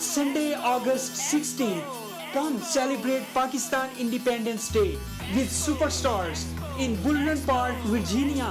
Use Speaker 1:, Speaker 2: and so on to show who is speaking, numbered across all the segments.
Speaker 1: Sunday, August 16. Come celebrate Pakistan Independence Day with superstars in Bullrun Park, Virginia.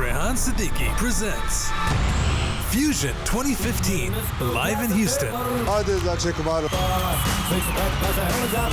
Speaker 2: Rehan Siddiqui presents Fusion 2015, live in Houston.
Speaker 3: Hi, this is Akshay Kumar.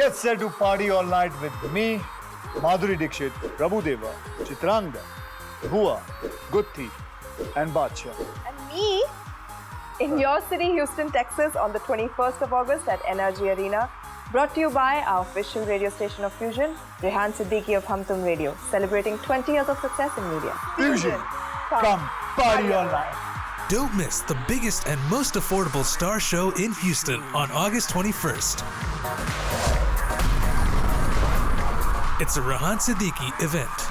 Speaker 4: Get set to party all night with me, Madhuri Dixit, Prabhu Deva, Chitrangda, Bua, Gutti, and Badshah.
Speaker 5: And me in your city, Houston, Texas, on the 21st of August at NRG Arena. Brought to you by our official radio station of Fusion, Rehan Siddiqui of Hum Tum Radio, celebrating 20 years of success in media.
Speaker 4: Fusion, come party all night.
Speaker 2: Don't miss the biggest and most affordable star show in Houston on August 21st. It's a Rehan Siddiqui event.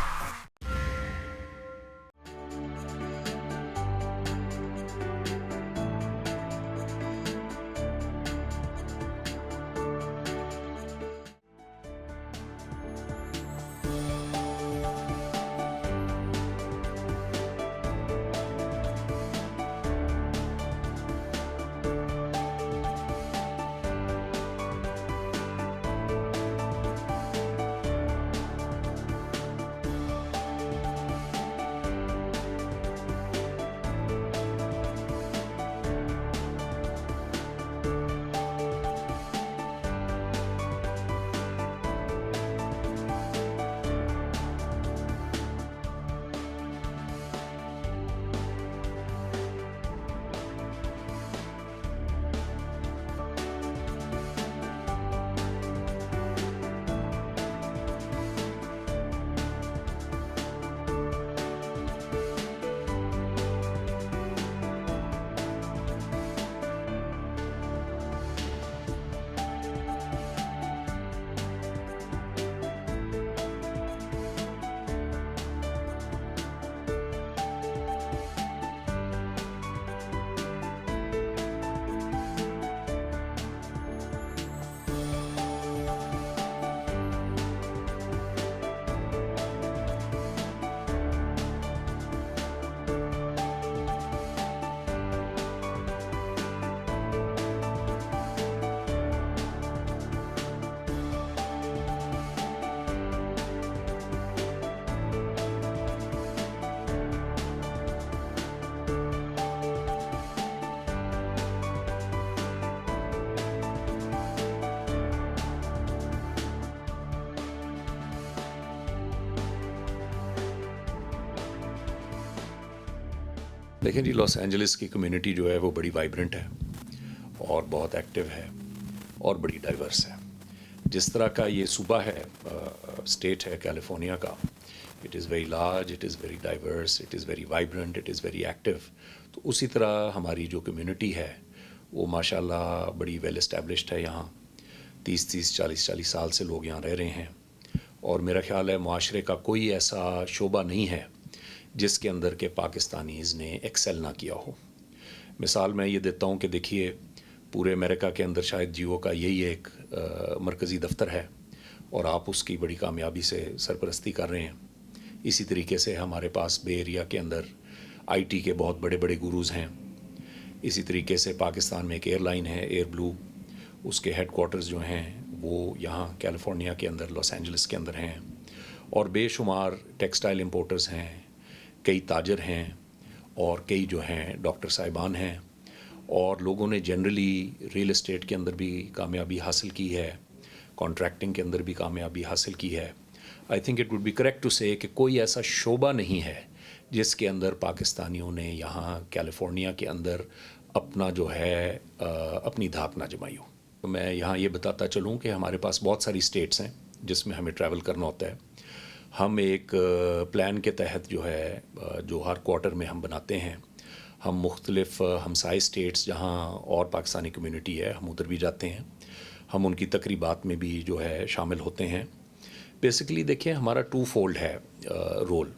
Speaker 6: دیکھیں جی، Los Angeles کی community جو ہے وہ بڑی vibrant ہے اور بہت active ہے اور بڑی ڈائیورس ہے. جس طرح کا یہ صوبہ ہے، اسٹیٹ ہے کیلیفورنیا کا، it is very large, it is very diverse, it is very vibrant, it is very active. تو اسی طرح ہماری جو کمیونٹی ہے وہ ماشاء اللہ بڑی ویل اسٹیبلشڈ ہے. یہاں 30-40 سال سے لوگ یہاں رہ رہے ہیں، اور میرا خیال ہے معاشرے کا کوئی ایسا شعبہ نہیں ہے جس کے اندر کے پاکستانیز نے ایکسل نہ کیا ہو. مثال میں یہ دیتا ہوں کہ دیکھیے، پورے امریکہ کے اندر شاید جیو کا یہی ایک مرکزی دفتر ہے، اور آپ اس کی بڑی کامیابی سے سرپرستی کر رہے ہیں. اسی طریقے سے ہمارے پاس بے ایریا کے اندر آئی ٹی کے بہت بڑے بڑے گروز ہیں. اسی طریقے سے پاکستان میں ایک ایئر لائن ہے ایئر بلو، اس کے ہیڈ کوارٹرز جو ہیں وہ یہاں کیلیفورنیا کے اندر لاس اینجلس کے اندر ہیں. اور بے شمار ٹیکسٹائل امپورٹرز ہیں، کئی تاجر ہیں، اور کئی جو ہیں ڈاکٹر صاحبان ہیں. اور لوگوں نے جنرلی ریل اسٹیٹ کے اندر بھی کامیابی حاصل کی ہے، کانٹریکٹنگ کے اندر بھی کامیابی حاصل کی ہے. I think it would be correct to say کہ کوئی ایسا شعبہ نہیں ہے جس کے اندر پاکستانیوں نے یہاں کیلیفورنیا کے اندر اپنا جو ہے اپنی دھاک نہ جمائی ہو. میں یہاں یہ بتاتا چلوں کہ ہمارے پاس بہت ساری اسٹیٹس ہیں جس میں ہمیں ٹریول کرنا ہوتا ہے. ہم ایک پلان کے تحت جو ہے جو ہر کوارٹر میں ہم بناتے ہیں، ہم مختلف ہمسائے اسٹیٹس جہاں اور پاکستانی کمیونٹی ہے ہم ادھر بھی جاتے ہیں. ہم ان کی تقریبات میں بھی جو ہے شامل ہوتے ہیں. بیسیکلی دیکھیں، ہمارا 2 فولڈ ہے رول،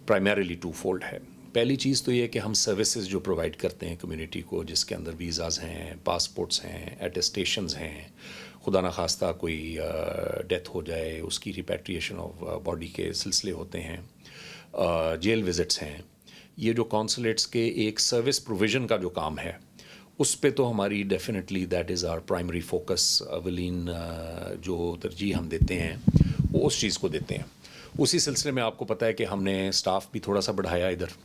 Speaker 6: پرائمریلی 2 فولڈ ہے. پہلی چیز تو یہ کہ ہم سروسز جو پرووائڈ کرتے ہیں کمیونٹی کو، جس کے اندر ویزاز ہیں، پاسپورٹس ہیں، ایٹسٹیشنز ہیں، خدا نخواستہ کوئی ڈیتھ ہو جائے اس کی ریپیٹریشن آف باڈی کے سلسلے ہوتے ہیں، جیل وزٹس ہیں. یہ جو کونسلیٹس کے ایک سروس پروویژن کا جو کام ہے اس پہ تو ہماری definitely that is our primary focus. اولین جو ترجیح ہم دیتے ہیں وہ اس چیز کو دیتے ہیں. اسی سلسلے میں آپ کو پتہ ہے کہ ہم نے اسٹاف بھی تھوڑا سا بڑھایا ادھر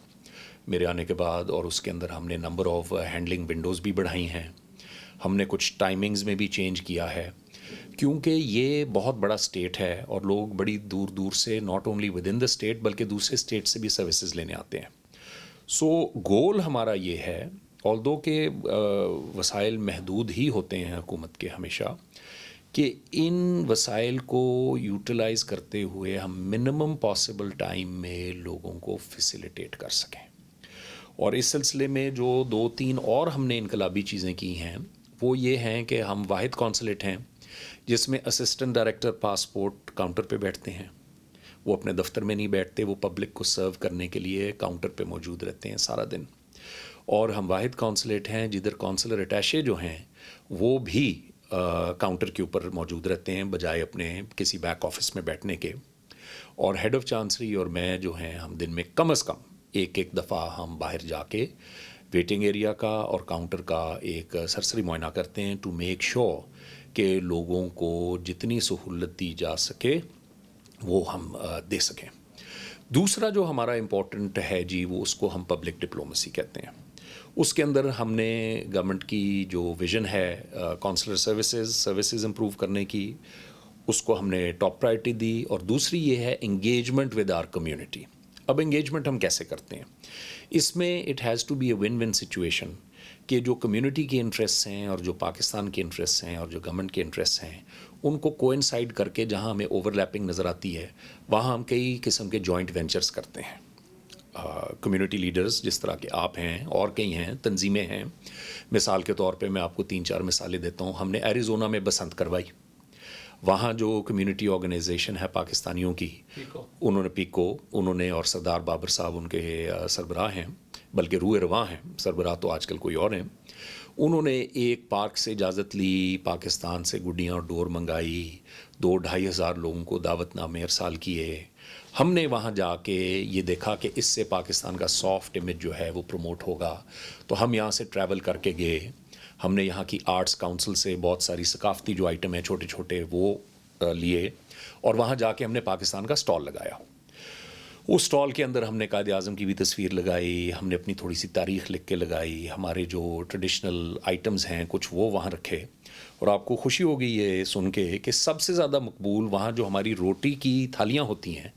Speaker 6: میرے آنے کے بعد, اور اس کے اندر ہم نے نمبر آف ہینڈلنگ ونڈوز بھی بڑھائی ہیں. ہم نے کچھ ٹائمنگز میں بھی چینج کیا ہے کیونکہ یہ بہت بڑا اسٹیٹ ہے اور لوگ بڑی دور دور سے not only with in the state بلکہ دوسرے اسٹیٹ سے بھی سروسز لینے آتے ہیں. سو گول ہمارا یہ ہے, آلدو کہ وسائل محدود ہی ہوتے ہیں حکومت کے ہمیشہ, کہ ان وسائل کو یوٹیلائز کرتے ہوئے ہم منیمم پاسبل ٹائم میں لوگوں کو فیسیلیٹیٹ کر سکیں. اور اس سلسلے میں جو 2-3 اور ہم نے انقلابی چیزیں کی ہیں وہ یہ ہیں کہ ہم واحد کونسلیٹ ہیں جس میں اسسٹنٹ ڈائریکٹر پاسپورٹ کاؤنٹر پہ بیٹھتے ہیں. وہ اپنے دفتر میں نہیں بیٹھتے, وہ پبلک کو سرو کرنے کے لیے کاؤنٹر پہ موجود رہتے ہیں سارا دن. اور ہم واحد کونسلیٹ ہیں جدھر کونسلر اٹیشے جو ہیں وہ بھی کاؤنٹر کے اوپر موجود رہتے ہیں بجائے اپنے کسی بیک آفس میں بیٹھنے کے. اور ہیڈ آف چانسری اور میں جو ہیں ہم دن میں کم از کم ایک دفعہ ہم باہر جا کے ویٹنگ ایریا کا اور کاؤنٹر کا ایک سرسری معائنہ کرتے ہیں ٹو میک شور کہ لوگوں کو جتنی سہولت دی جا سکے وہ ہم دے سکیں. دوسرا جو ہمارا امپورٹنٹ ہے جی وہ اس کو ہم پبلک ڈپلومیسی کہتے ہیں. اس کے اندر ہم نے گورنمنٹ کی جو ویژن ہے کونسلر سروسز امپروو کرنے کی, اس کو ہم نے ٹاپ پرائرٹی دی. اور دوسری یہ ہے انگیجمنٹ ود آر کمیونٹی. اب انگیجمنٹ ہم کیسے کرتے ہیں؟ اس میں it has to be a one one situation کہ جو کمیونٹی کے انٹرسٹ ہیں اور جو پاکستان کے انٹرسٹ ہیں اور جو گورنمنٹ کے انٹرسٹ ہیں ان کو کوئنسائڈ کر کے جہاں ہمیں اوور لیپنگ نظر آتی ہے وہاں ہم کئی قسم کے جوائنٹ وینچرز کرتے ہیں. کمیونٹی لیڈرز جس طرح کے آپ ہیں اور کئی ہیں, تنظیمیں ہیں. مثال کے طور پہ میں آپ کو 3-4 مثالیں دیتا ہوں. ہم نے ایریزونا میں بسنت کروائی. وہاں جو کمیونٹی آرگنائزیشن ہے پاکستانیوں کی انہوں نے اور سردار بابر صاحب ان کے سربراہ ہیں, بلکہ روئے رواں ہیں, سربراہ تو آج کل کوئی اور ہیں. انہوں نے ایک پارک سے اجازت لی, پاکستان سے گڈیاں اور ڈور منگائی, 2-2.5 ہزار لوگوں کو دعوت نامے ارسال کیے. ہم نے وہاں جا کے یہ دیکھا کہ اس سے پاکستان کا سافٹ امیج جو ہے وہ پروموٹ ہوگا. تو ہم یہاں سے ٹریول کر کے گئے. ہم نے یہاں کی آرٹس کاؤنسل سے بہت ساری ثقافتی جو آئٹم ہیں چھوٹے چھوٹے وہ لیے اور وہاں جا کے ہم نے پاکستان کا سٹال لگایا. اس سٹال کے اندر ہم نے قائد اعظم کی بھی تصویر لگائی, ہم نے اپنی تھوڑی سی تاریخ لکھ کے لگائی, ہمارے جو ٹریڈیشنل آئٹمز ہیں کچھ وہ وہاں رکھے. اور آپ کو خوشی ہوگی یہ سن کے کہ سب سے زیادہ مقبول وہاں جو ہماری روٹی کی تھالیاں ہوتی ہیں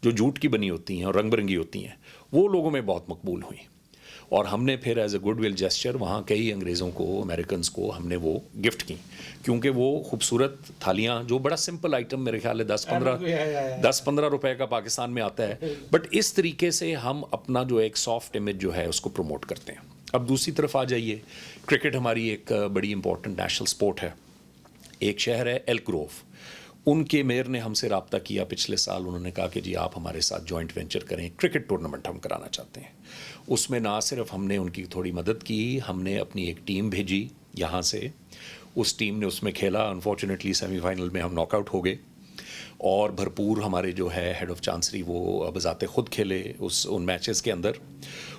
Speaker 6: جو جوٹ کی بنی ہوتی ہیں اور رنگ برنگی ہوتی ہیں وہ لوگوں میں بہت مقبول ہوئیں. اور ہم نے پھر as a good will gesture وہاں کئی انگریزوں کو, امریکنز کو ہم نے وہ گفٹ کی, کیونکہ وہ خوبصورت تھالیاں جو بڑا سمپل آئٹم میرے خیال ہے 10-15 روپے کا پاکستان میں آتا ہے, بٹ اس طریقے سے ہم اپنا جو ایک سافٹ امیج جو ہے اس کو پروموٹ کرتے ہیں. اب دوسری طرف آ جائیے, کرکٹ ہماری ایک بڑی امپورٹنٹ نیشنل سپورٹ ہے. ایک شہر ہے ایلک گروو, ان کے میئر نے ہم سے رابطہ کیا پچھلے سال. انہوں نے کہا کہ جی آپ ہمارے ساتھ جوائنٹ وینچر کریں, کرکٹ ٹورنامنٹ ہم کرانا چاہتے ہیں. اس میں نہ صرف ہم نے ان کی تھوڑی مدد کی, ہم نے اپنی ایک ٹیم بھیجی یہاں سے. اس ٹیم نے اس میں کھیلا. انفارچونیٹلی سیمی فائنل میں ہم ناک آؤٹ ہو گئے. اور بھرپور ہمارے جو ہے ہیڈ آف چانسری وہ بذات خود کھیلے ان میچز کے اندر.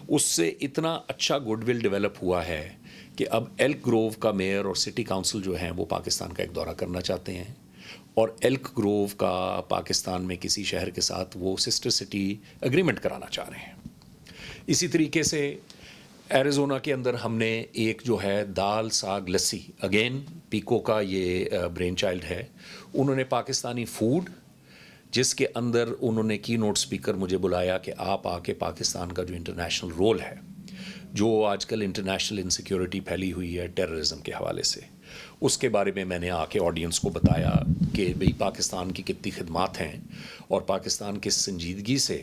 Speaker 6: اس سے اتنا اچھا گڈ ول ڈیولپ ہوا ہے کہ اب ایلک گروو کا میئر اور سٹی کاؤنسل جو ہیں وہ پاکستان کا ایک دورہ کرنا چاہتے ہیں, اور ایلک گروو کا پاکستان میں کسی شہر کے ساتھ وہ سسٹر سٹی اگریمنٹ کرانا چاہ رہے ہیں. اسی طریقے سے ایریزونا کے اندر ہم نے ایک جو ہے دال ساگ لسی, اگین پیکو کا یہ برین چائلڈ ہے. انہوں نے پاکستانی فوڈ جس کے اندر انہوں نے کی نوٹ اسپیکر مجھے بلایا کہ آپ آ کے پاکستان کا جو انٹرنیشنل رول ہے, جو آج کل انٹرنیشنل انسیکیورٹی پھیلی ہوئی ہے ٹیررزم کے حوالے سے, اس کے بارے میں نے آ کے آڈینس کو بتایا کہ بھئی پاکستان کی کتنی خدمات ہیں اور پاکستان کس سنجیدگی سے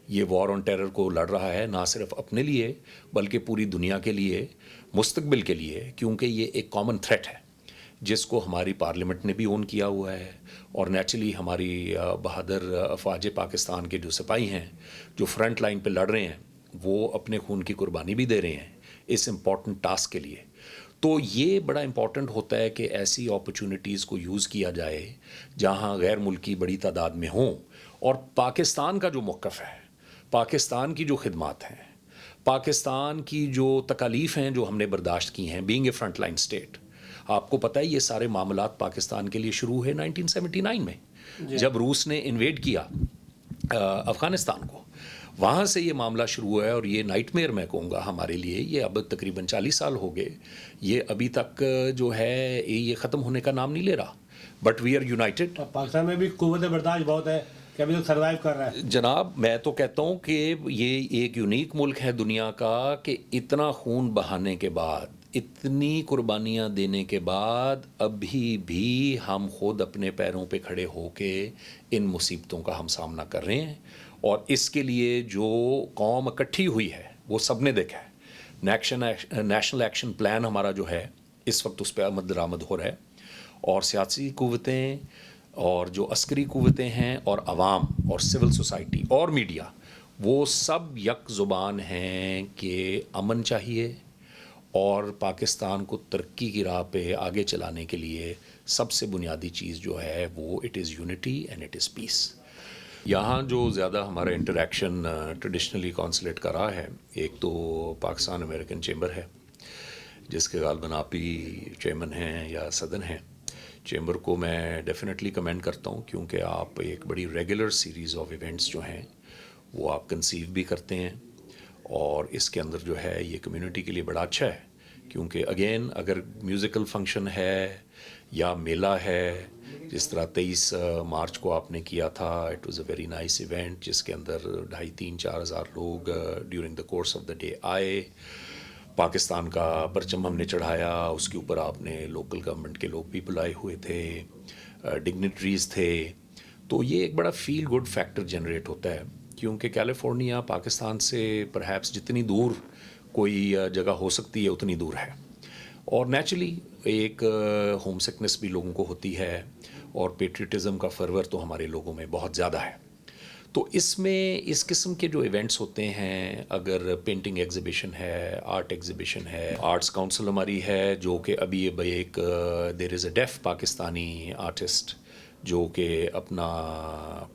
Speaker 6: یہ وار آن ٹیرر کو لڑ رہا ہے, نہ صرف اپنے لیے بلکہ پوری دنیا کے لیے, مستقبل کے لیے, کیونکہ یہ ایک کامن تھریٹ ہے جس کو ہماری پارلیمنٹ نے بھی اون کیا ہوا ہے. اور نیچرلی ہماری بہادر افواج پاکستان کے جو سپاہی ہیں جو فرنٹ لائن پہ لڑ رہے ہیں وہ اپنے خون کی قربانی بھی دے رہے ہیں اس امپورٹنٹ ٹاسک کے لیے. تو یہ بڑا امپورٹنٹ ہوتا ہے کہ ایسی اپرچونٹیز کو یوز کیا جائے جہاں غیر ملکی بڑی تعداد میں ہوں, اور پاکستان کا جو موقف ہے, پاکستان کی جو خدمات ہیں, پاکستان کی جو تکالیف ہیں جو ہم نے برداشت کی ہیں being a front line state, آپ کو پتہ ہے یہ سارے معاملات پاکستان کے لیے شروع ہوئے 1979 میں جب روس نے انویڈ کیا افغانستان کو. وہاں سے یہ معاملہ شروع ہوا ہے اور یہ نائٹ میئر میں کہوں گا ہمارے لیے. یہ اب تقریباً 40 سال ہو گئے، یہ ابھی تک جو ہے یہ ختم ہونے کا نام نہیں لے رہا. But we are united.
Speaker 7: Pakistan میں بھی قوت برداشت بہت ہے کہ ابھی تک سروائیو کر رہا ہے.
Speaker 6: جناب میں تو کہتا ہوں کہ یہ ایک یونیک ملک ہے دنیا کا کہ اتنا خون بہانے کے بعد، اتنی قربانیاں دینے کے بعد ابھی بھی ہم خود اپنے پیروں پہ کھڑے ہو کے ان مصیبتوں کا ہم سامنا کر رہے ہیں. اور اس کے لیے جو قوم اکٹھی ہوئی ہے وہ سب نے دیکھا ہے. نیشنل ایکشن پلان ہمارا جو ہے اس وقت اس پہ عمل درآمد ہو رہا ہے، اور سیاسی قوتیں اور جو عسکری قوتیں ہیں اور عوام اور سول سوسائٹی اور میڈیا وہ سب یک زبان ہیں کہ امن چاہیے، اور پاکستان کو ترقی کی راہ پہ آگے چلانے کے لیے سب سے بنیادی چیز جو ہے وہ it is unity and it is peace. یہاں جو زیادہ ہمارا انٹریکشن ٹریڈیشنلی کونسلیٹ کا رہا ہے، ایک تو پاکستان امریکن چیمبر ہے جس کے غالباً آپ ہی چیئرمین ہیں یا صدر ہیں. چیمبر کو میں ڈیفینیٹلی کمینڈ کرتا ہوں کیونکہ آپ ایک بڑی ریگولر سیریز آف ایونٹس جو ہیں وہ آپ کنسیو بھی کرتے ہیں، اور اس کے اندر جو ہے یہ کمیونٹی کے لیے بڑا اچھا ہے. کیونکہ اگین اگر میوزیکل فنکشن ہے یا میلہ ہے، جس طرح 23 مارچ کو آپ نے کیا تھا، it was a very nice event جس کے اندر 2,500-3,000 ہزار لوگ during the course of the day آئے. پاکستان کا پرچم ہم نے چڑھایا، اس کے اوپر آپ نے لوکل گورنمنٹ کے لوگ بھی بلائے ہوئے تھے، ڈگنیٹریز تھے. تو یہ ایک بڑا فیل گڈ فیکٹر جنریٹ ہوتا ہے، کیونکہ کیلیفورنیا پاکستان سے پرہیپس جتنی دور کوئی جگہ ہو سکتی ہے اتنی دور ہے، اور نیچرلی ایک ہوم سکنس بھی لوگوں کو ہوتی ہے، اور پیٹریٹزم کا فرور تو ہمارے لوگوں میں بہت زیادہ ہے. تو اس میں اس قسم کے جو ایونٹس ہوتے ہیں، اگر پینٹنگ ایگزیبیشن ہے، آرٹ ایگزیبیشن ہے، آرٹس کاؤنسل ہماری ہے جو کہ ابھی ایک دیر از اے ڈیف پاکستانی آرٹسٹ جو کہ اپنا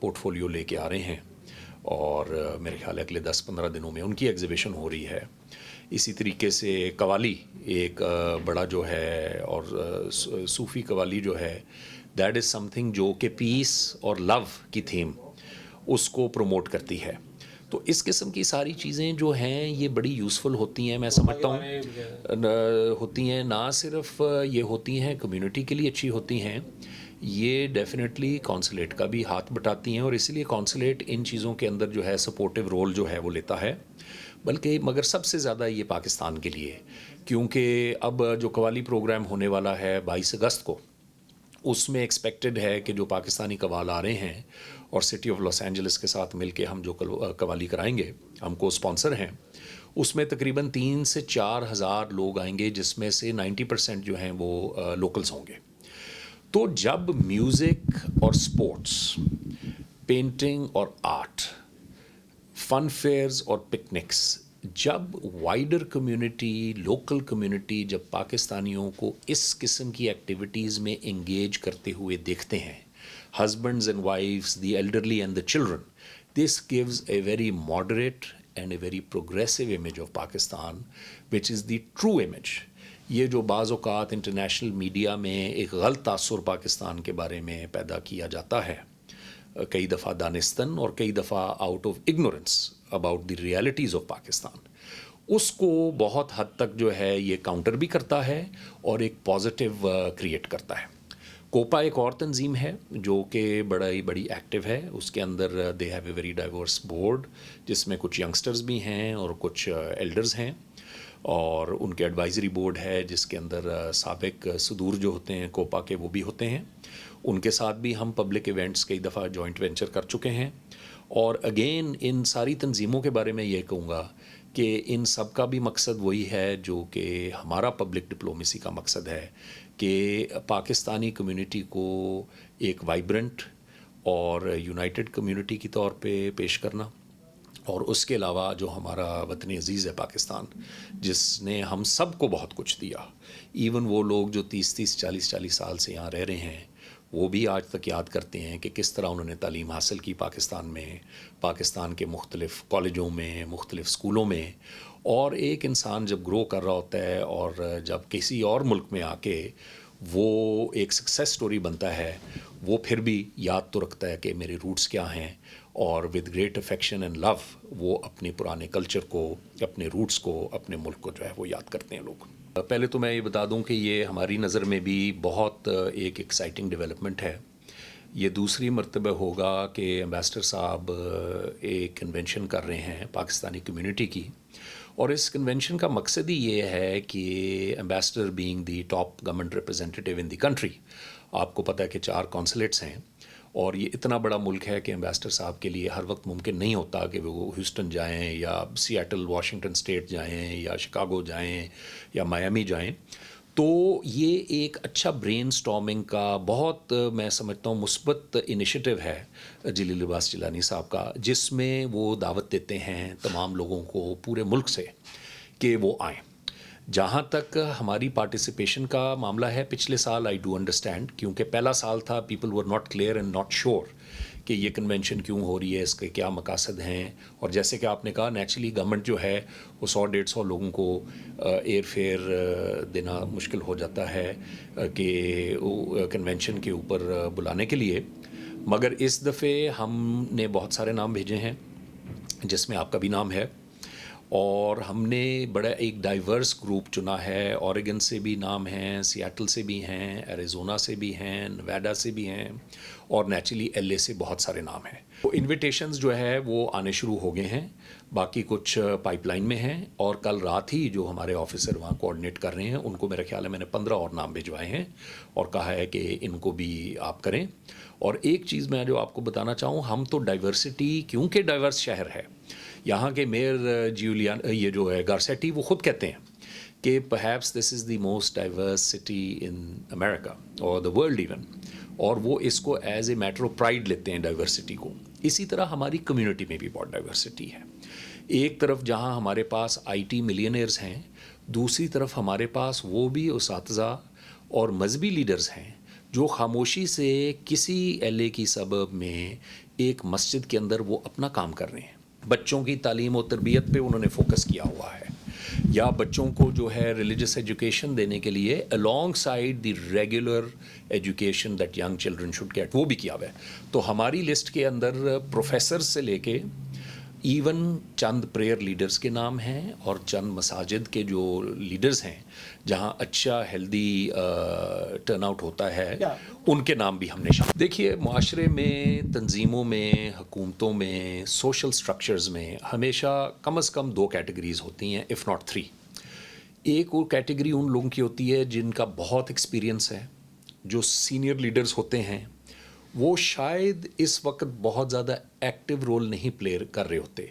Speaker 6: پورٹ فولیو لے کے آ رہے ہیں، اور میرے خیال ہے اگلے 10-15 دنوں میں ان کی ایگزیبیشن ہو رہی ہے. اسی طریقے سے قوالی ایک بڑا جو ہے، اور صوفی قوالی جو ہے، دیٹ از سم تھنگ جو کہ پیس اور لو کی تھیم اس کو پروموٹ کرتی ہے. تو اس قسم کی ساری چیزیں جو ہیں یہ بڑی یوزفل ہوتی ہیں، میں سمجھتا ہوں ہوتی ہیں. نہ صرف یہ ہوتی ہیں کمیونٹی کے لیے اچھی ہوتی ہیں، یہ ڈیفینیٹلی کونسلیٹ کا بھی ہاتھ بٹاتی ہیں، اور اسی لیے کونسلیٹ ان چیزوں کے اندر جو ہے سپورٹیو رول جو ہے وہ لیتا ہے. بلکہ مگر سب سے زیادہ یہ پاکستان کے لیے، کیونکہ اب جو قوالی پروگرام ہونے والا ہے 22 اگست کو، اس میں ایکسپیکٹڈ ہے کہ جو پاکستانی قوال آ رہے ہیں اور سٹی آف لاس اینجلس کے ساتھ مل کے ہم جو قوالی کرائیں گے، ہم کو اسپانسر ہیں، اس میں تقریباً 3 سے 4 ہزار لوگ آئیں گے، جس میں سے 90% جو ہیں وہ لوکلز ہوں گے. تو جب میوزک اور سپورٹس، پینٹنگ اور آرٹ، فن فیئرز اور پکنکس، جب وائڈر کمیونٹی، لوکل کمیونٹی جب پاکستانیوں کو اس قسم کی ایکٹیویٹیز میں انگیج کرتے ہوئے دیکھتے ہیں، husbands and wives, the elderly and the children, this gives a very moderate and a very progressive image of Pakistan, which is the true image. یہ جو بعض اوقات انٹرنیشنل میڈیا میں ایک غلط تاثر پاکستان کے بارے میں پیدا کیا جاتا ہے، کئی دفعہ دانستن اور کئی دفعہ out of ignorance about the realities of Pakistan, اس کو بہت حد تک جو ہے یہ کاؤنٹر بھی کرتا ہے اور ایک پازیٹیو کریٹ کرتا ہے. کوپا ایک اور تنظیم ہے جو کہ بڑی ایکٹیو ہے. اس کے اندر they have a very diverse board, جس میں کچھ ینگسٹرز بھی ہیں اور کچھ ایلڈرز ہیں، اور ان کے ایڈوائزری بورڈ ہے جس کے اندر سابق صدور جو ہوتے ہیں کوپا کے وہ بھی ہوتے ہیں. ان کے ساتھ بھی ہم پبلک ایونٹس کئی دفعہ جوائنٹ وینچر کر چکے ہیں. اور اگین ان ساری تنظیموں کے بارے میں یہ کہوں گا کہ ان سب کا بھی مقصد وہی ہے جو کہ ہمارا پبلک ڈپلومیسی کا مقصد ہے، کہ پاکستانی کمیونٹی کو ایک وائبرنٹ اور یونائٹڈ کمیونٹی کی طور پہ پیش کرنا. اور اس کے علاوہ جو ہمارا وطن عزیز ہے پاکستان، جس نے ہم سب کو بہت کچھ دیا، ایون وہ لوگ جو 30 40 سال سے یہاں رہ رہے ہیں، وہ بھی آج تک یاد کرتے ہیں کہ کس طرح انہوں نے تعلیم حاصل کی پاکستان میں، پاکستان کے مختلف کالجوں میں، مختلف اسکولوں میں، اور ایک انسان جب گرو کر رہا ہوتا ہے اور جب کسی اور ملک میں آ کے وہ ایک سکسیس سٹوری بنتا ہے, وہ پھر بھی یاد تو رکھتا ہے کہ میرے روٹس کیا ہیں, اور ود گریٹ افیکشن اینڈ لو وہ اپنے پرانے کلچر کو, اپنے روٹس کو, اپنے ملک کو جو ہے وہ یاد کرتے ہیں لوگ. پہلے تو میں یہ بتا دوں کہ یہ ہماری نظر میں بھی بہت ایک ایکسائٹنگ ڈیولپمنٹ ہے. یہ دوسری مرتبہ ہوگا کہ ایمبیسڈر صاحب ایک کنونشن کر رہے ہیں پاکستانی کمیونٹی کی, اور اس کنونشن کا مقصد ہی یہ ہے کہ ambassador being the top government representative in the country, آپ کو پتہ ہے کہ 4 کونسلیٹس ہیں, اور یہ اتنا بڑا ملک ہے کہ ایمبیسڈر صاحب کے لیے ہر وقت ممکن نہیں ہوتا کہ وہ ہیوسٹن جائیں یا سیاٹل واشنگٹن اسٹیٹ جائیں یا شکاگو جائیں یا میامی جائیں. تو یہ ایک اچھا برین سٹارمنگ کا بہت میں سمجھتا ہوں مثبت انیشیٹو ہے جلیل عباس جیلانی صاحب کا, جس میں وہ دعوت دیتے ہیں تمام لوگوں کو پورے ملک سے کہ وہ آئیں. جہاں تک ہماری پارٹیسپیشن کا معاملہ ہے, پچھلے سال آئی ڈو انڈرسٹینڈ, کیونکہ پہلا سال تھا, people were not clear and not sure کہ یہ کنونشن کیوں ہو رہی ہے, اس کے کیا مقاصد ہیں. اور جیسے کہ آپ نے کہا, نیچرلی گورنمنٹ جو ہے وہ 100-150 لوگوں کو ایئر فیئر دینا مشکل ہو جاتا ہے کہ کنونشن کے اوپر بلانے کے لیے. مگر اس دفعے ہم نے بہت سارے نام بھیجے ہیں, جس میں آپ کا بھی نام ہے, اور ہم نے بڑا ایک ڈائیورس گروپ چنا ہے. اوریگن سے بھی نام ہیں, سیاٹل سے بھی ہیں, ایریزونا سے بھی ہیں, نویڈا سے بھی ہیں, اور نیچرلی LA سے بہت سارے نام ہیں. تو انویٹیشنز جو ہے وہ آنے شروع ہو گئے ہیں, باقی کچھ پائپ لائن میں ہیں, اور کل رات ہی جو ہمارے آفیسر وہاں کوآرڈینیٹ کر رہے ہیں ان کو میرا خیال ہے میں نے 15 اور نام بھجوائے ہیں اور کہا ہے کہ ان کو بھی آپ کریں. اور ایک چیز میں جو آپ کو بتانا چاہوں, ہم تو ڈائیورسٹی, کیونکہ ڈائیورس شہر ہے, یہاں کے میئر جیولیان یہ جو ہے گارسیٹی, وہ خود کہتے ہیں کہ perhaps this is the most diverse city in America اور دا ورلڈ ایون, اور وہ اس کو as a matter of pride لیتے ہیں ڈائیورسٹی کو. اسی طرح ہماری کمیونٹی میں بھی بہت ڈائیورسٹی ہے. ایک طرف جہاں ہمارے پاس IT ملینئرز ہیں, دوسری طرف ہمارے پاس وہ بھی اساتذہ اور مذہبی لیڈرز ہیں جو خاموشی سے کسی LA کی سبب میں ایک مسجد کے اندر وہ اپنا کام کر رہے ہیں. بچوں کی تعلیم و تربیت پہ انہوں نے فوکس کیا ہوا ہے, یا بچوں کو جو ہے ریلیجس ایجوکیشن دینے کے لیے along side the regular education that young children should get, وہ بھی کیا ہوا ہے. تو ہماری لسٹ کے اندر پروفیسر سے لے کے ایون چند پریئر لیڈرز کے نام ہیں, اور چند مساجد کے جو لیڈرز ہیں جہاں اچھا ہیلدی ٹرن آؤٹ ہوتا ہے, ان کے نام بھی ہم نے شامل. دیکھیے, معاشرے میں, تنظیموں میں, حکومتوں میں, سوشل سٹرکچرز میں ہمیشہ کم از کم 2 کیٹیگریز ہوتی ہیں, اف ناٹ 3. ایک وہ کیٹیگری ان لوگوں کی ہوتی ہے جن کا بہت ایکسپیرینس ہے, جو سینئر لیڈرز ہوتے ہیں, وہ شاید اس وقت بہت زیادہ ایکٹیو رول نہیں پلے کر رہے ہوتے,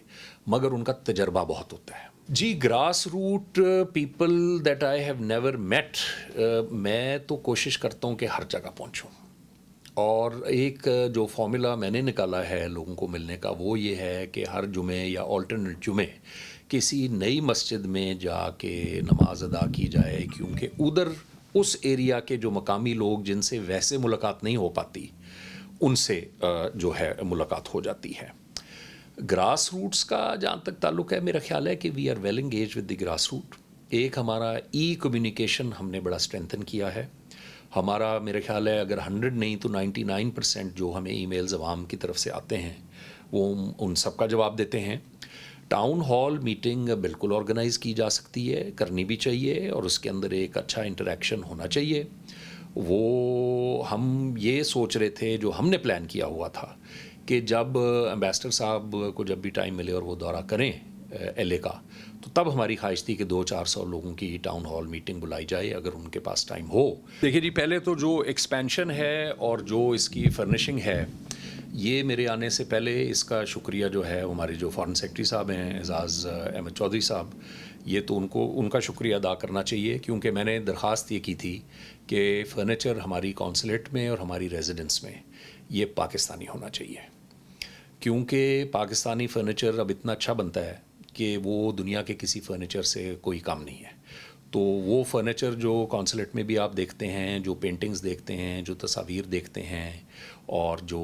Speaker 6: مگر ان کا تجربہ بہت ہوتا ہے. جی, grass root people that I have never met, میں تو کوشش کرتا ہوں کہ ہر جگہ پہنچوں, اور ایک جو فارمولا میں نے نکالا ہے لوگوں کو ملنے کا, وہ یہ ہے کہ ہر جمعے یا آلٹرنیٹ جمعے کسی نئی مسجد میں جا کے نماز ادا کی جائے, کیونکہ ادھر اس ایریا کے جو مقامی لوگ جن سے ویسے ملاقات نہیں ہو پاتی, ان سے جو ہے ملاقات ہو جاتی ہے. گراس روٹس کا جہاں تک تعلق ہے, میرا خیال ہے کہ we are well engage with the grass root. ایک ہمارا کمیونیکیشن ہم نے بڑا اسٹرینتھن کیا ہے. ہمارا میرا خیال ہے اگر 100 نہیں تو 99% جو ہمیں ای میلز عوام کی طرف سے آتے ہیں وہ ان سب کا جواب دیتے ہیں. ٹاؤن ہال میٹنگ بالکل آرگنائز کی جا سکتی ہے, کرنی بھی چاہیے, اور اس کے اندر ایک اچھا انٹریکشن ہونا چاہیے. وہ ہم یہ سوچ رہے تھے, جو ہم نے پلان کیا ہوا تھا, کہ جب ایمبیسڈر صاحب کو جب بھی ٹائم ملے اور وہ دورہ کریں LA کا, تو تب ہماری خواہش تھی کہ 200-400 لوگوں کی ٹاؤن ہال میٹنگ بلائی جائے اگر ان کے پاس ٹائم ہو. دیکھیے جی, پہلے تو جو ایکسپینشن ہے اور جو اس کی فرنشنگ ہے, یہ میرے آنے سے پہلے اس کا شکریہ جو ہے ہمارے جو فارن سیکرٹری صاحب ہیں اعزاز احمد چودھری صاحب, یہ تو ان کا شکریہ ادا کرنا چاہیے, کیونکہ میں نے درخواست یہ کی تھی کہ فرنیچر ہماری کونسلیٹ میں اور ہماری ریزیڈنس میں یہ پاکستانی ہونا چاہیے, کیونکہ پاکستانی فرنیچر اب اتنا اچھا بنتا ہے کہ وہ دنیا کے کسی فرنیچر سے کوئی کم نہیں ہے. تو وہ فرنیچر جو کونسلیٹ میں بھی آپ دیکھتے ہیں, جو پینٹنگز دیکھتے ہیں, جو تصاویر دیکھتے ہیں, اور جو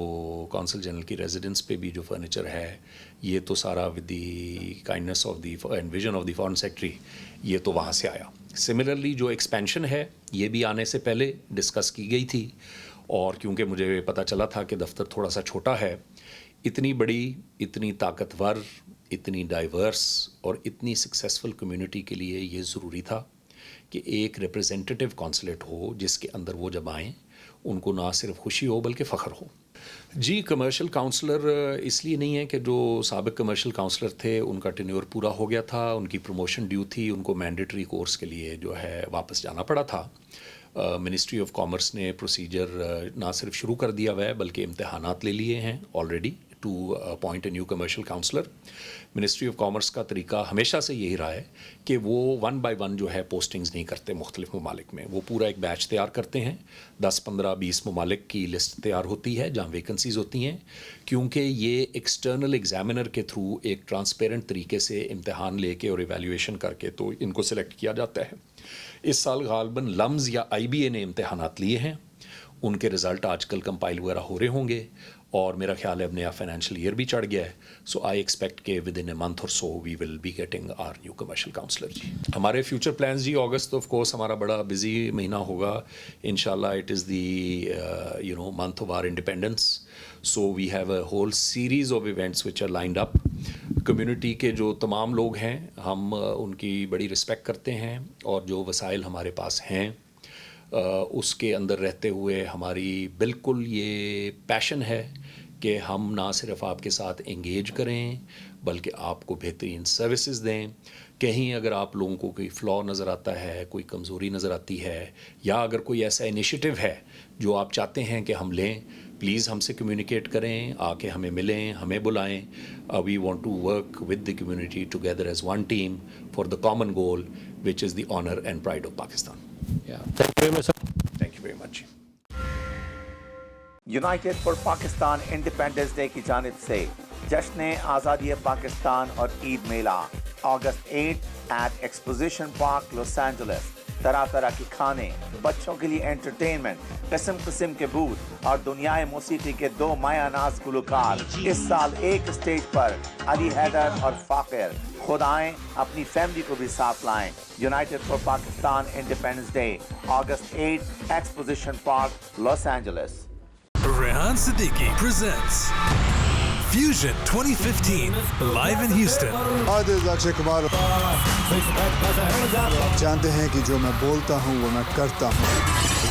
Speaker 6: کونسل جنرل کی ریزیڈنس پہ بھی جو فرنیچر ہے, یہ تو سارا with the kindness of the end vision of the foreign secretary, یہ تو وہاں سے آیا. سملرلی جو ایکسپینشن ہے یہ بھی آنے سے پہلے ڈسکس کی گئی تھی, اور کیونکہ مجھے پتہ چلا تھا کہ دفتر تھوڑا سا چھوٹا ہے, اتنی بڑی, اتنی طاقتور, اتنی ڈائیورس اور اتنی سکسیزفل کمیونٹی کے لیے یہ ضروری تھا کہ ایک ریپرزینٹیو کونسلیٹ ہو جس کے اندر وہ جب آئیں ان کو نہ صرف خوشی ہو بلکہ فخر ہو. جی, کمرشل کاؤنسلر اس لیے نہیں ہے کہ جو سابق کمرشل کاؤنسلر تھے ان کا ٹینیور پورا ہو گیا تھا, ان کی پروموشن ڈیو تھی, ان کو مینڈیٹری کورس کے لیے جو ہے واپس جانا پڑا تھا. منسٹری آف کامرس نے پروسیجر نہ صرف شروع کر دیا ہوا ہے بلکہ امتحانات لے لیے ہیں already to appoint a new commercial counsellor. Ministry of commerce کا طریقہ ہمیشہ سے یہی رہا ہے کہ وہ 1 by 1 جو ہے پوسٹنگز نہیں کرتے مختلف ممالک میں, وہ پورا ایک بیچ تیار کرتے ہیں. 10, 15, 20 ممالک کی لسٹ تیار ہوتی ہے جہاں ویکنسیز ہوتی ہیں, کیونکہ یہ ایکسٹرنل ایگزامینر کے تھرو ایک ٹرانسپیرنٹ طریقے سے امتحان لے کے اور ایویلیویشن کر کے تو ان کو سلیکٹ کیا جاتا ہے. اس سال غالباً لمز یا IBA نے امتحانات لیے ہیں, ان کے رزلٹ آج کل کمپائل وغیرہ ہو رہے ہوں گے, اور میرا خیال ہے اب نیا فائنینشیل ایئر بھی چڑھ گیا ہے. سو آئی ایکسپیکٹ کہ ود ان اے منتھ اور so we will be getting our new commercial counsellor. جی, ہمارے فیوچر پلانز جی, اگست آف کورس ہمارا بڑا بزی مہینہ ہوگا انشاءاللہ. It is the month of our independence, so we have a whole series of events which are lined up. Community کے جو تمام لوگ ہیں ہم ان کی بڑی رسپیکٹ کرتے ہیں, اور جو وسائل ہمارے پاس ہیں اس کے اندر رہتے ہوئے ہماری بالکل یہ پیشن ہے کہ ہم نہ صرف آپ کے ساتھ انگیج کریں بلکہ آپ کو بہترین سروسز دیں. کہیں اگر آپ لوگوں کو کوئی فلا نظر آتا ہے, کوئی کمزوری نظر آتی ہے, یا اگر کوئی ایسا انیشیٹو ہے جو آپ چاہتے ہیں کہ ہم لیں, پلیز ہم سے کمیونیکیٹ کریں, آ کے ہمیں ملیں, ہمیں بلائیں. We want to work with the community together as one team for the common goal which is the honour and pride of Pakistan. Thank you very much.
Speaker 8: United for Pakistan independence day کی جانب سے جشن آزادی پاکستان اور عید میلہ August 8 eight exposition park Los Angeles. طرح طرح کے کھانے, بچوں کے لیے انٹرٹینمنٹ, قسم قسم کے بوتھ اور دنیائے موسیقی کے 2 مایہ ناز گلوکار اس سال ایک اسٹیج پر علی حیدر اور فاخر. خود آئیں, اپنی فیملی کو بھی ساتھ لائیں. United for Pakistan independence day August 8 exposition park Los Angeles.
Speaker 2: Rehan Siddiqui presents Fusion 2015 live in Houston.
Speaker 3: Adil Akshay Kumar. آپ جانتے ہیں کہ جو میں بولتا ہوں وہ میں کرتا ہوں,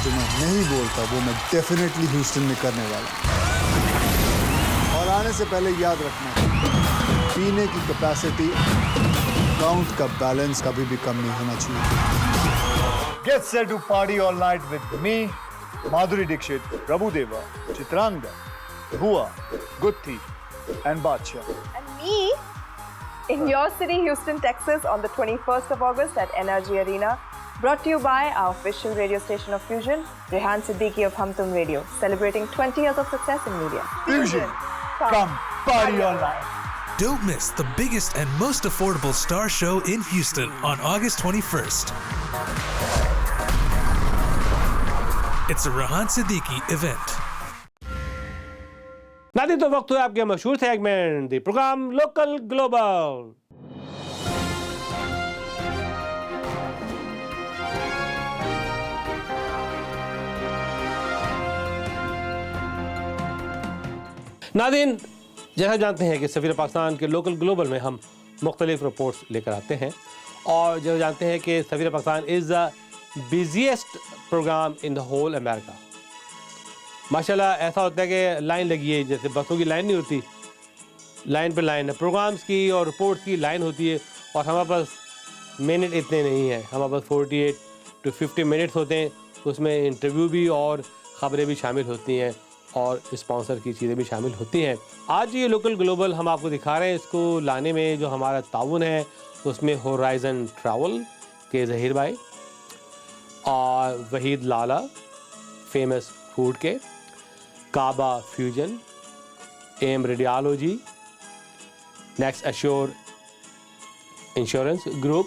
Speaker 3: جو میں نہیں بولتا وہ میں ڈیفینیٹلی ہیوسٹن میں کرنے والا ہوں. اور آنے سے پہلے یاد رکھنا, پینے کی کیپیسٹی, اکاؤنٹ کا بیلنس کبھی بھی کم نہیں ہونا چاہیے.
Speaker 4: Get set to party all night with me, Madhuri Dixit, Prabhu Deva, Chitrangda, Bhua, Gutti, and Badshah.
Speaker 5: And me in your city, Houston, Texas, on the 21st of August at NRG Arena. Brought to you by our official radio station of Fusion, Rehan Siddiqui of Hum Tum Radio, celebrating 20 years of success in media.
Speaker 4: Fusion, come party all night.
Speaker 2: Don't miss the biggest and most affordable star show in Houston on August 21st. It's a Rehan Siddiqui event.
Speaker 7: ناظرین, تو وقت ہے آپ کے مشہور segment دی programme local global. ناظرین, جیسا جانتے ہیں کہ سفیر پاکستان کے لوکل گلوبل میں ہم مختلف رپورٹس لے کر آتے ہیں, اور جیسا جانتے ہیں کہ سفیر پاکستان از دا بزیسٹ پروگرام ان دا ہول امریکہ. ماشاءاللہ ایسا ہوتا ہے کہ لائن لگی ہے, جیسے بسوں کی لائن نہیں ہوتی, لائن پہ لائن ہے, پروگرامز کی اور رپورٹ کی لائن ہوتی ہے, اور ہمارے پاس منٹ اتنے نہیں ہیں, ہمارے پاس 48 to 50 منٹس ہوتے ہیں. اس میں انٹرویو بھی اور خبریں بھی شامل ہوتی ہیں, اور اسپانسر کی چیزیں بھی شامل ہوتی ہیں. آج یہ لوکل گلوبل ہم آپ کو دکھا رہے ہیں, اس کو لانے میں جو ہمارا تعاون ہے اس میں ہورائزن ٹریول کے ظہیر بھائی, اور وحید لالا فیمس فوڈ کے, کعبہ fusion, M radiology, next assure insurance group,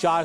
Speaker 7: 4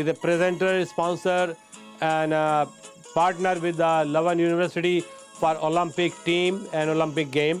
Speaker 7: is a presenter, sponsor and partner with the Lavan University for Olympic team and Olympic game.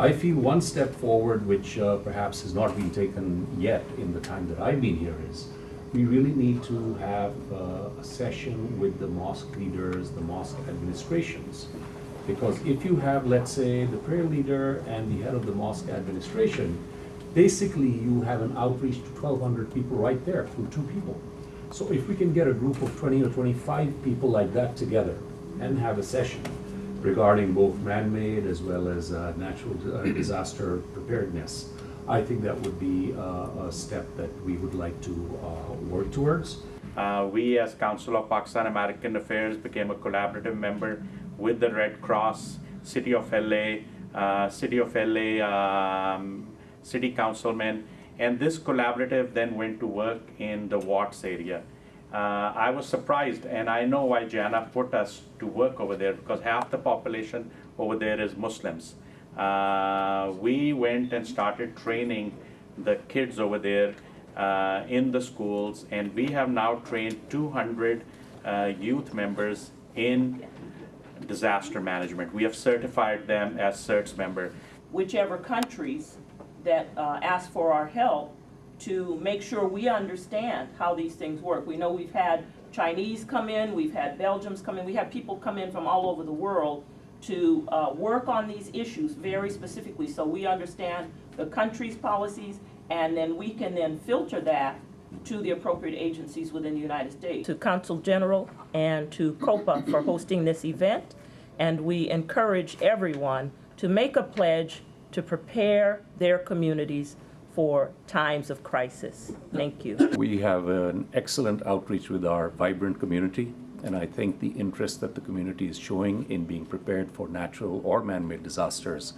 Speaker 6: I feel one step forward, which perhaps has not been taken yet in the time that I've been here, is we really need to have a session with the mosque leaders, the mosque administrations. Because if you have, let's say, the prayer leader and the head of the mosque administration, basically you have an outreach to 1,200 people right there through 2 people. So if we can get a group of 20 or 25 people like that together and have a session regarding both man-made as well as natural disaster preparedness, I think that would be a step that we would like to work towards.
Speaker 9: We as Council of Pakistan American Affairs became a collaborative member with the Red Cross, City of LA, City Councilmen, and this collaborative then went to work in the Watts area. I was surprised, and I know why Jana put us to work over there, because half the population over there is Muslims. We went and started training the kids over there in the schools, and we have now trained 200 youth members in disaster management. We have certified them as CERTS member.
Speaker 10: Whichever countries that ask for our help, to make sure we understand how these things work. We know we've had Chinese come in, we've had Belgians come in, we have people come in from all over the world to work on these issues very specifically, so we understand the country's policies, and then we can then filter that to the appropriate agencies within the United States. To Consul General and to COPA for hosting this event, and we encourage everyone to make a pledge to prepare their communities for times of crisis. Thank you.
Speaker 6: We have an excellent outreach with our vibrant community, and I think the interest that the community is showing in being prepared for natural or man-made disasters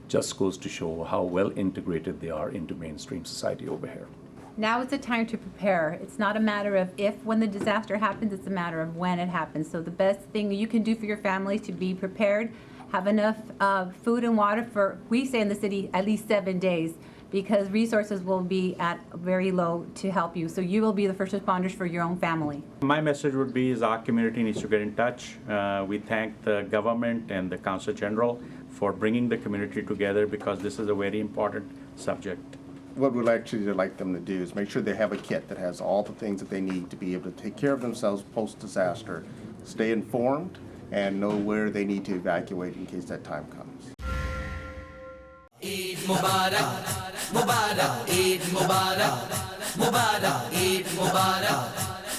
Speaker 6: just goes to show how well integrated they are into mainstream society over here.
Speaker 11: Now is the time to prepare. It's not a matter of if, when the disaster happens, it's a matter of when it happens. So the best thing you can do for your family is to be prepared, have enough food and water for, we say in the city, at least 7 days, because resources will be at very low to help you. So you will be the first responders for your own family.
Speaker 9: My message would be is our community needs to get in touch. We thank the government and the Council General for bringing the community together because this is a very important subject.
Speaker 12: What we'd actually like them to do is make sure they have a kit that has all the things that they need to be able to take care of themselves post-disaster, stay informed, and know where they need to evacuate in case that time comes.
Speaker 13: Eid Mubarak, Mubarak, Eid Mubarak, Mubarak, Eid Mubarak,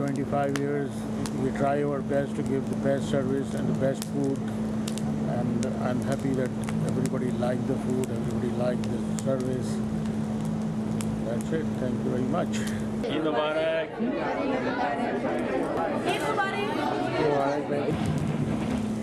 Speaker 14: 25 years, we try our best to give the best service and the best food, and I'm happy that everybody liked the food, everybody liked the service. That's it. Thank you very much.
Speaker 15: Eid Mubarak.
Speaker 11: Eid Mubarak.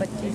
Speaker 11: 25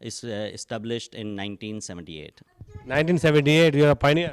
Speaker 16: established in 1978.
Speaker 7: 1978, you're a pioneer.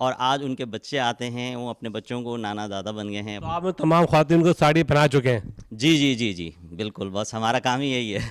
Speaker 16: اور آج ان کے بچے آتے ہیں, وہ اپنے بچوں کو نانا دادا بن گئے ہیں.
Speaker 7: تو آپ تمام خواتین کو ساڑی پہنا چکے ہیں.
Speaker 16: جی جی جی جی بالکل, بس ہمارا کام ہی یہی ہے.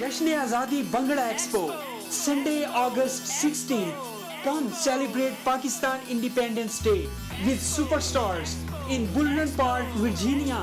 Speaker 1: Jashn Azadi Bhangra Expo, Sunday, August 16th. Come celebrate Pakistan Independence Day with superstars in Bullen Park, Virginia.